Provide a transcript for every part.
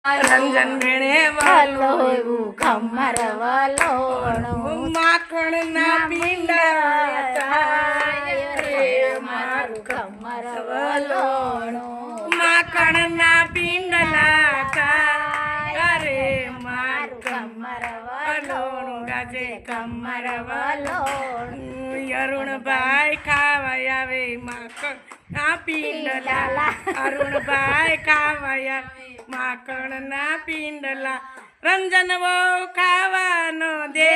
રંજન ભેણે વલોયું ખમર વલોણું માખણ ના પીંડા થાય રે મારું ખમર વલોણું માખણ ના પીંડલા થાય રે મારું ખમર વલોણું ગાજે ખમર વલોણું અરુણભાઈ ખાવા આવે માખણ ના પીંડલા અરુણભાઈ ખાવા આવે માખણ ના પીંડલા રંજન બહુ ખાવાનો દે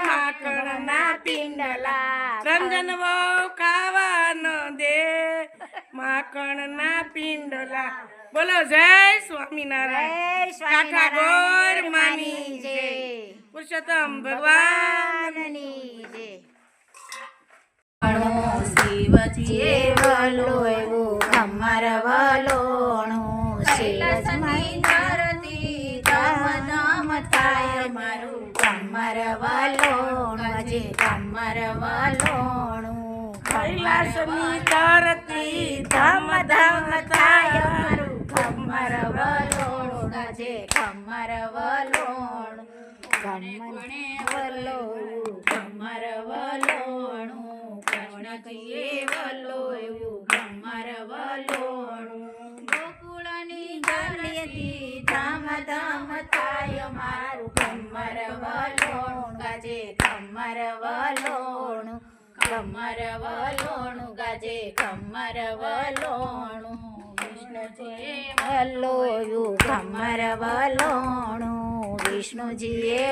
માખણ ના પીંડલા રંજન બહુ ખાવાનો દે માખણ ના પીંડલા બોલો જય સ્વામિનારાયણ કાકા ગોર માની જય પુરુષોત્તમ ભગવાનની જય શિવજીએ વલોયું ખમર વલોણું શિવજી ધરતી ધમ ધમ થાય મારું ખમર વલોણું જે ખમર વલોણું કૈલાસની ધરતી ધમ ધમ થાય મારું ખમર વલોણું જે ખમર વલોણું ખમર વલોયું ખમર વલોણું વલોયું ખમર વલોણું ગોકુળની ગલીથી ધમ ધમ થાય મારું ખમર વલોણું ગાજે ખમર વલોણું ખમર વલોણું ગાજે ખમર વલોણું વિષ્ણુજીએ વલોયું ખમર વલોણું વિષ્ણુજીએ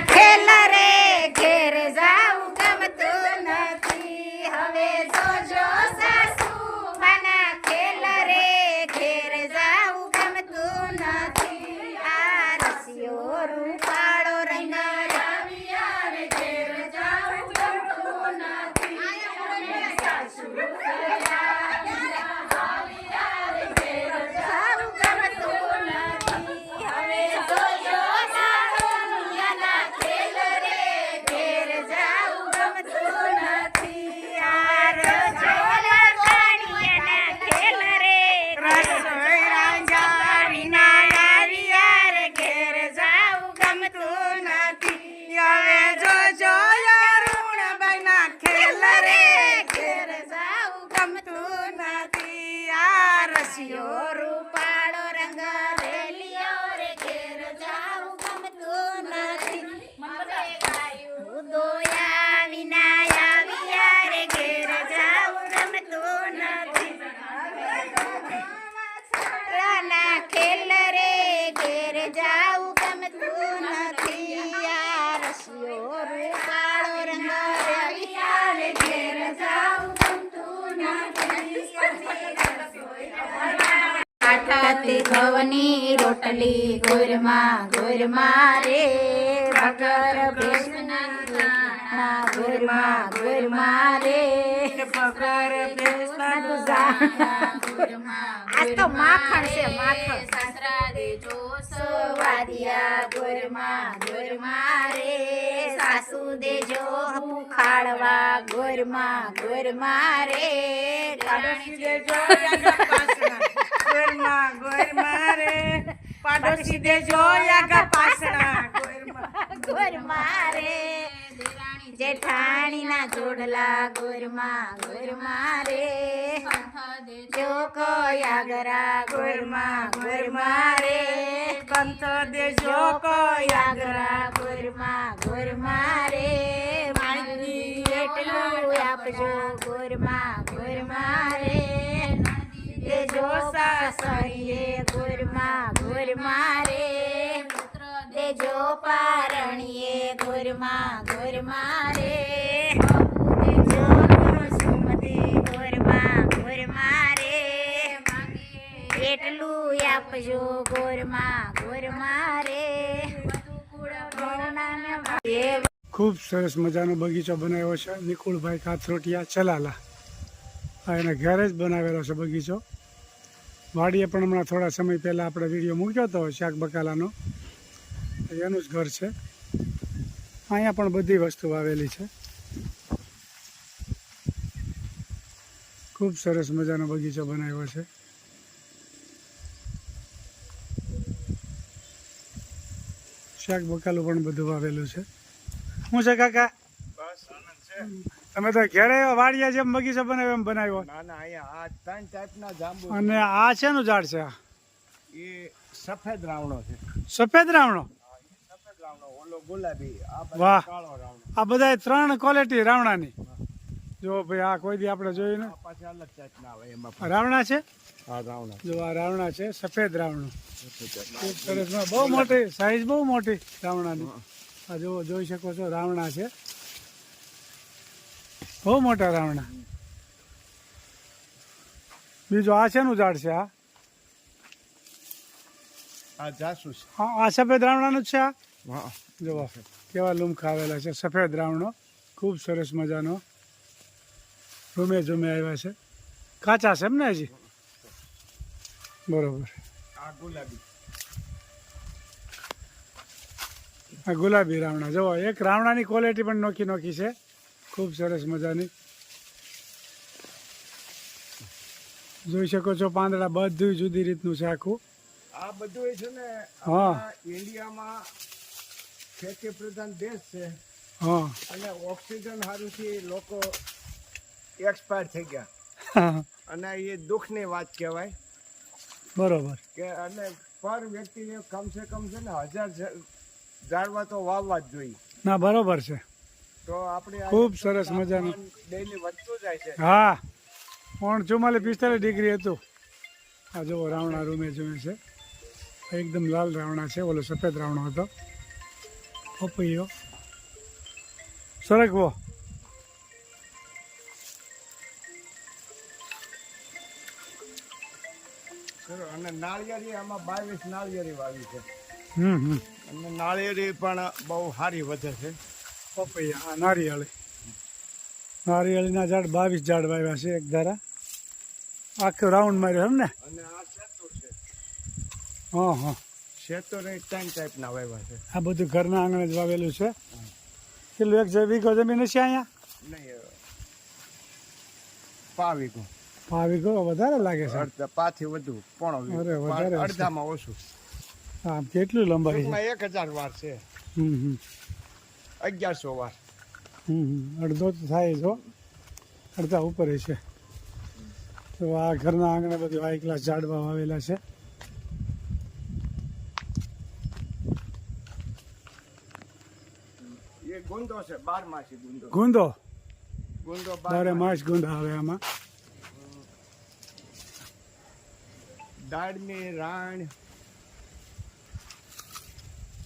ખેલ રે ઘેર જાઉં ગમતું નથી હવે જોજો સાસુ માના ખેલ રે ઘેર જાઉં ગમતું નથી આ રસિયો રૂપાળો રંગ રવિયા રે ઘેર જાઉં ગમતું નથી સાસુ રૂપાળો રંગ રેલિયો રે ઘેર જાઉં ગમતું નથી મને ગાયું દોયા વિના આવ્યા રે ઘેર જાઉં ગમતું નથી રાના ખેલ રે ઘેર જાઉં ગમતું નથી આ રસિયો રૂપાળો રંગ રેલિયો રે ઘેર જાઉં ગમતું નથી આટાથી ઘઉંની રોટલી ગુરમાં રે ભગર ભેંસના ગુરમાં રે પગાર આજ તો માખણ છે માખણ સાસરા દેજો સવાદિયા ગુરમાં રે સાસુ દેજો ખાળવા ગુરમાં રે પાડોશી દેજો યાગા પાસણા ગોરમાં રે પાડોશી દેજો યાગા પાસણા ગુરમાં રે જેઠાણીના જોડલા ગુરમાં રે જો કોયાગરા ગુરમાં રે કંથ દેજો કોયાગરા ગુરમાં રે માણી એટલું આપજો ગુરમાં રે દેજો સાસરીએ ગુરમાં રે દેજો પારણીએ ગુરમાં રે દેજો સુમતી ગુરમાં રે એટલું આપજો ગુરમાં રે ખૂબ સરસ મજાનો બગીચો બનાવ્યો છે નિકુળભાઈ કાથરોટિયા ચલાલા આ એના ઘરે જ બનાવેલો છે બગીચો વાડીએ પણ હમણાં થોડા સમય પહેલાં આપણે વિડીયો મૂક્યો હતો શાક બકાલાનો એનું જ ઘર છે અહીંયા પણ બધી વસ્તુ આવેલી છે ખૂબ સરસ મજાનો બગીચો બનાવ્યો છે શાક બકાલું પણ બધું વાવેલું છે. શું છે કાકા? બસ આનંદ છે. તમે તો ઘેરે વાડિયા જેમ બગીચો બનાવ્યો એમ બનાવ્યો. ના ના, અહીંયા આ 3 ટાઈપના જાંબુ અને આ શેનું ઝાડ છે? આ એ સફેદ રાવણો છે. સફેદ રાવણો. સફેદ રાવણો, ઓલો ગુલાબી, આ બધો વાહ. કાળો રાવણો. આ બધા 3 ક્વોલિટી રાવણાની. જો ભાઈ આ કોઈ દી આપણે જોયું ને. આ પાછી અલગ ટાઈપના આવે એમાં આ રાવણા છે. આ રાવણો જો આ રાવણા છે, સફેદ રાવણો. ખૂબ સરસ. બહુ મોટી સાઈઝ, બહુ મોટી રાવણાની. આ જો જોઈ શકો છો, રાવણા છે, બહુ મોટા રાવણા. બીજું આ શેનું ઝાડ છે? આ જાસૂસ. આ સફેદ રાવણાનું જ છે. આ હા, જુઓ કેવા લૂમખા આવેલા છે. સફેદ રાવણો ખૂબ સરસ મજાનો રૂમે ઝૂમે આવ્યા છે. કાચા છે એમ ને હજી? બરોબર. આ ગુલાબી. આ ગુલાબી રાવણા. જુઓ એક રાવણાની ક્વોલિટી પણ નોખી નોખી છે, ખૂબ સરસ મજાની. જોઈ શકો છો પાંદડા બધું જુદી રીતનું છે આખું. આ બધું એ છે ને, હા. આપણા ઇન્ડિયામાં ખેતી પ્રધાન દેશ છે હા. અને ઓક્સિજન સારુંથી લોકો એક્સપાયર થઈ ગયા અને એ દુઃખની વાત કહેવાય બરોબર. કે અને પર વ્યક્તિને કમસે કમ છે ને 1000 ઝાડવા તો વાવવા જ જોઈએ. ના બરોબર છે. તો આપણે ખૂબ સરસ મજાનું. ડેલી વધતું જાય છે. હા, 44-45 ડિગ્રી હતું. આ જુઓ રાવણા રૂમે જુએ છે. એકદમ લાલ રાવણા છે. ઓલો સફેદ રાવણો હતો. પપૈયો સરગવો. અને નાળિયેરી આમાં 22 નાળિયેરી વાવી છે હમ. અને નાળિયેરી પણ બહુ સારી વધે છે. પપૈયા. આ નારિયેળી. નારિયેળીના ઝાડ 22 ઝાડ વાવ્યા છે એક ધારા. આખો રાઉન્ડ માર્યો એમ ને? અને આ શેતુર છે. હા હા. શેતુર એ 3 ટાઈપના વાવ્યા છે. આ બધું ઘરના આંગણે જ વાવેલું છે. કેટલું એક વીઘો જમીન છે અહીંયા? નહીં, પાવીગો. 5 વીઘો વધારે લાગે છે. પાથી વધુ પોણો વીઘો. અરે, વધારે હશે. અડધામાં ઓછું. હા, કેટલું લંબાઈ છે? ટૂંકમાં 1000 વાર છે. હમ. 1100 વાર. અડધો તો થાય જો, અડધા ઉપર છે. તો આ ઘરના આંગણે બધું હાઈ ક્લાસ ઝાડવા વાવેલા છે. એ ગુંદો છે, 12 ગુંદો. ગુંદો. ગુંદો બારે માસ ગુંદા આવે આમાં. દાળમી રાણ,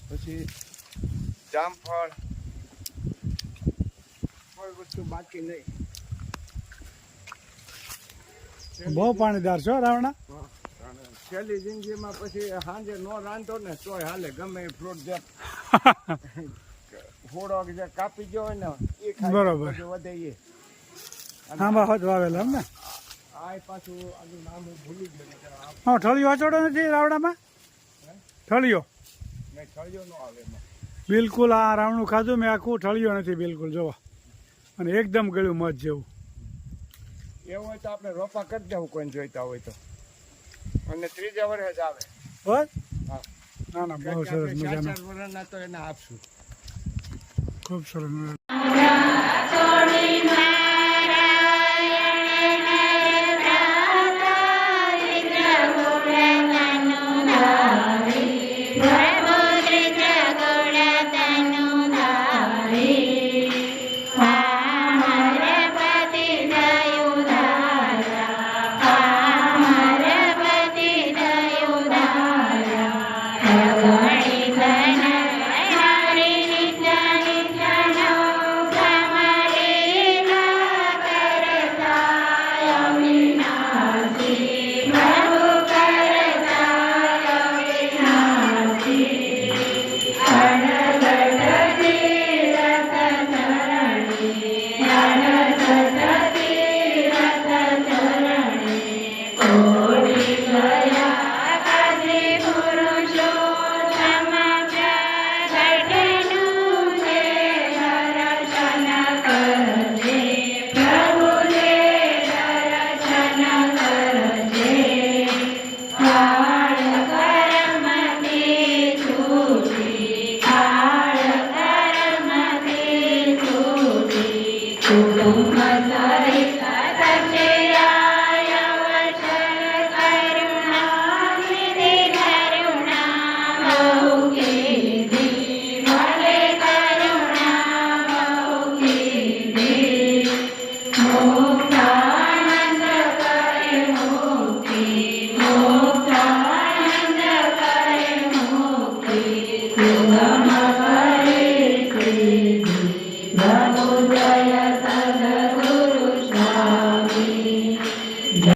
પછી જામફળ, કોઈ વસ્તુ બાકી નહીં. બહુ પાણીદાર છો રાવણા. છેલ્લી જિંદગીમાં પછી સાંજે નો રાંધો ને તોય હાલે, ગમે એ ફ્રૂટ જે ફોડો જે કાપી ગયો હોય ને એ ખાય. બરોબર. બધું વધે એ. આંબા હોત વાવેલા એમ ને? આ પાછું આનું નામ હું ભૂલી ગયો. હા, ઠળિયો અચોડો નથી રાવણામાં? ઠળિયો મેં ખળ્યો ન આવે એમાં. બિલકુલ. આ રાવણું ખાધું મેં, આખું ઠળિયો નથી બિલકુલ. જોવા અને એકદમ ગળ્યું મધ જેવું. એવું હોય તો આપણે રોપા કરી દેવું કોઈને જોઈતા હોય તો, અને 3જા વર્ષે જ આવે. બસ. હા. ના ના, બહુ કારણ કે સરસ આપણે મજાનું. 4 વર્ષના તો એને આપશું. ખૂબ સરસ.